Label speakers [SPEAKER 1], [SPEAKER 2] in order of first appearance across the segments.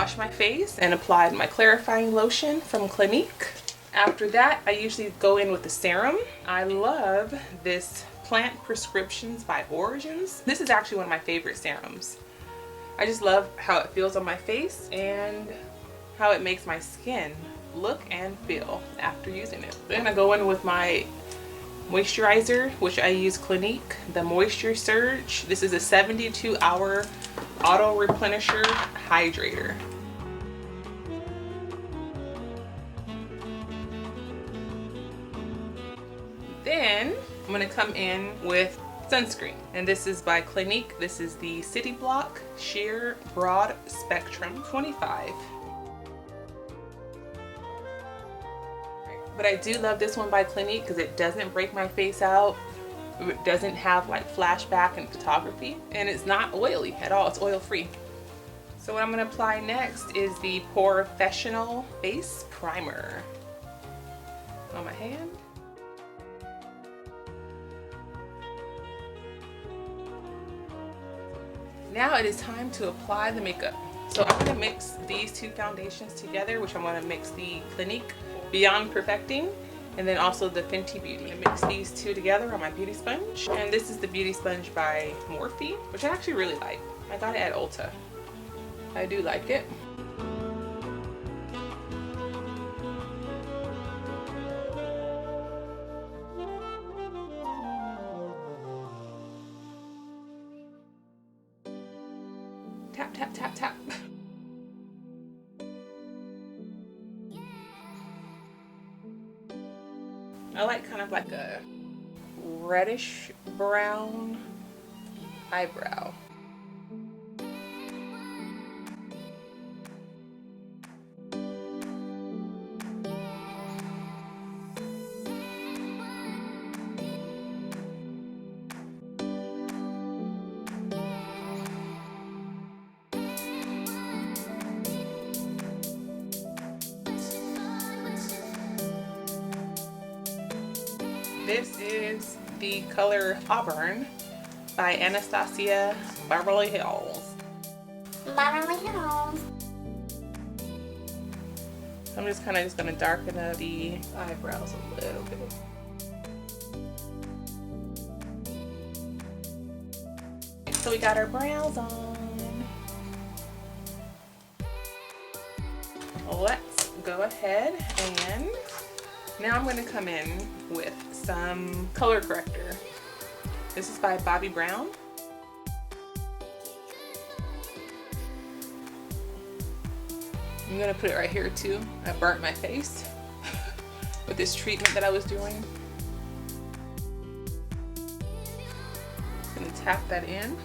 [SPEAKER 1] washed my face and applied my clarifying lotion from Clinique. After that, I usually go in with the serum. I love this Plant Prescriptions by Origins. This is actually one of my favorite serums. I just love how it feels on my face and how it makes my skin look and feel after using it. Then I go in with my moisturizer, which I use Clinique, the Moisture Surge. This is a 72-hour auto replenisher hydrator. Then I'm gonna come in with sunscreen, and this is by Clinique. This is the City Block Sheer Broad Spectrum 25. But I do love this one by Clinique because it doesn't break my face out. It doesn't have like flashback and photography, and it's not oily at all. It's oil free. So what I'm going to apply next is the Professional Face Primer on my hand. Now it is time to apply the makeup. So I'm going to mix these two foundations together, which I'm going to mix the Clinique Beyond Perfecting and then also the Fenty Beauty. I mix these two together on my beauty sponge, and this is the beauty sponge by Morphe, which I actually really like. I got it at Ulta. I do like it. Tap, tap, tap, tap. I like kind of like a reddish brown eyebrow. This is the color Auburn by Anastasia Beverly Hills.
[SPEAKER 2] Beverly Hills.
[SPEAKER 1] I'm just kind of going to darken up the eyebrows a little bit. So we got our brows on. Let's go ahead and now I'm going to come in with some color corrector. This is by Bobbi Brown. I'm going to put it right here too. I burnt my face with this treatment that I was doing. I'm going to tap that in.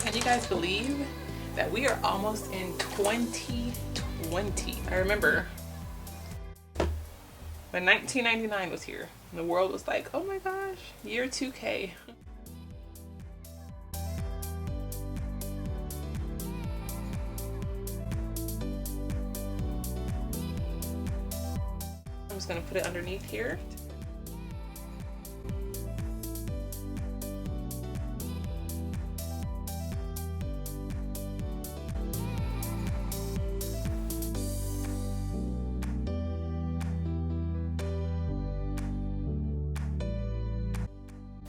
[SPEAKER 1] Can you guys believe that we are almost in 2020? I remember when 1999 was here and the world was like, oh my gosh, year 2K. I'm just going to put it underneath here.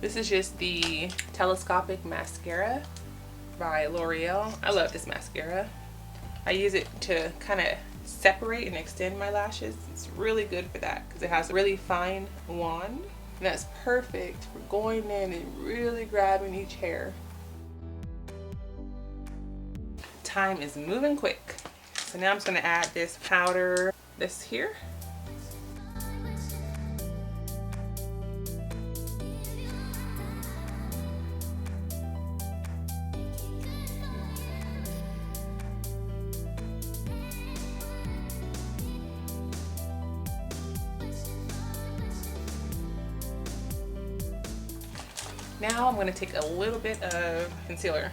[SPEAKER 1] This is just the Telescopic Mascara by L'Oreal. I love this mascara. I use it to kind of separate and extend my lashes. It's really good for that because it has a really fine wand. And that's perfect for going in and really grabbing each hair. Time is moving quick. So now I'm just going to add this powder, this here. Now I'm going to take a little bit of concealer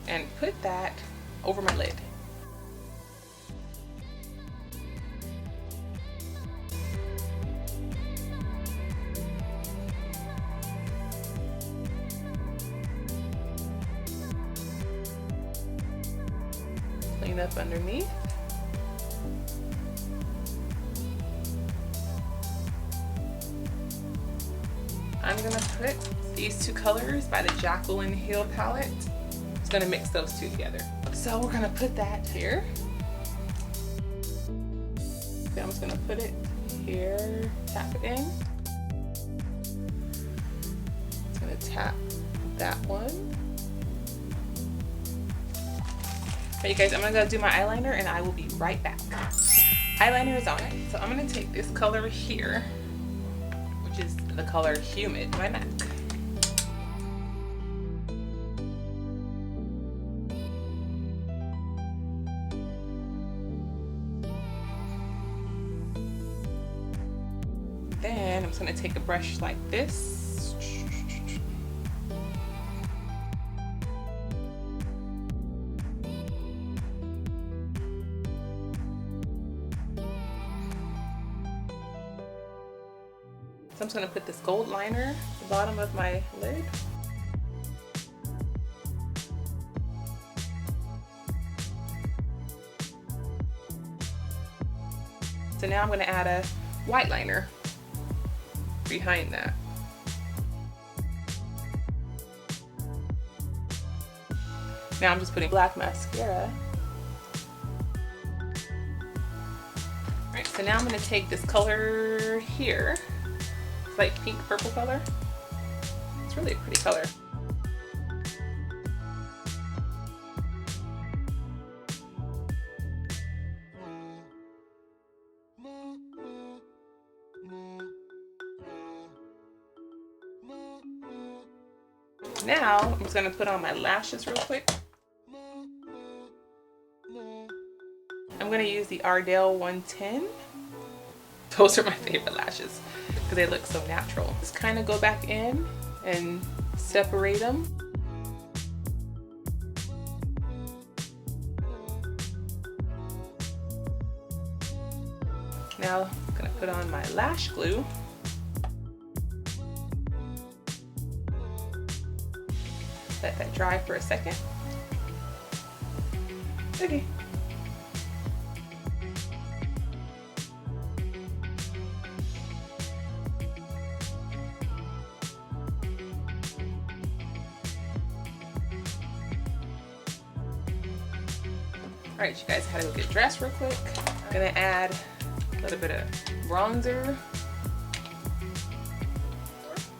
[SPEAKER 1] and put that over my lid. clean up underneath. I'm gonna put these two colors by the Jacqueline Hill palette. Just gonna mix those two together. So we're gonna put that here. Then I'm just gonna put it here, tap it in. Just gonna tap that one. Okay, you guys, I'm gonna go do my eyeliner and I will be right back. Eyeliner is on. So I'm gonna take this color here, which is the color Humid by MAC. Then I'm just gonna take a brush like this. So I'm just gonna put this gold liner at the bottom of my lid. So now I'm gonna add a white liner behind that. Now I'm just putting black mascara. Alright, so now I'm gonna take this color here. It's like pink purple color. It's really a pretty color. Now I'm just gonna put on my lashes real quick. I'm gonna use the Ardell 110. Those are my favorite lashes because they look so natural. Just kind of go back in and separate them. Now I'm gonna put on my lash glue. Let that dry for a second. Okay. All right, you guys, I had to go get dressed real quick. I'm gonna add a little bit of bronzer.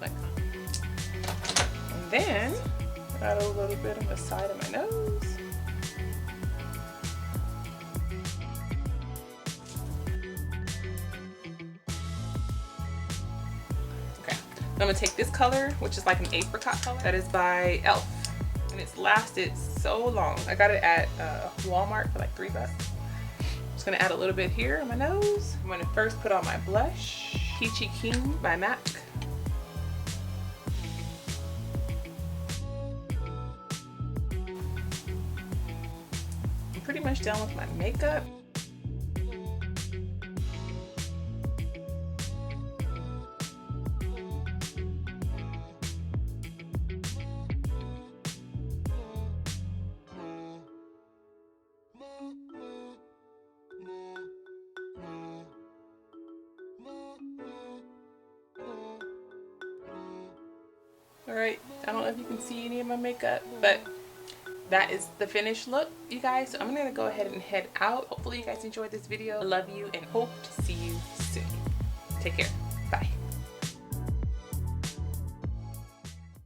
[SPEAKER 1] And then add a little bit on the side of my nose. Okay, I'm gonna take this color, which is like an apricot color. That is by e.l.f. And it's lasted so long. I got it at Walmart for like $3. Just gonna add a little bit here on my nose. I'm gonna first put on my blush, Peachy Keen by MAC. I'm pretty much done with my makeup. Alright, I don't know if you can see any of my makeup, but that is the finished look, you guys. So I'm gonna go ahead and head out. Hopefully you guys enjoyed this video. I love you and hope to see you soon. Take care. Bye.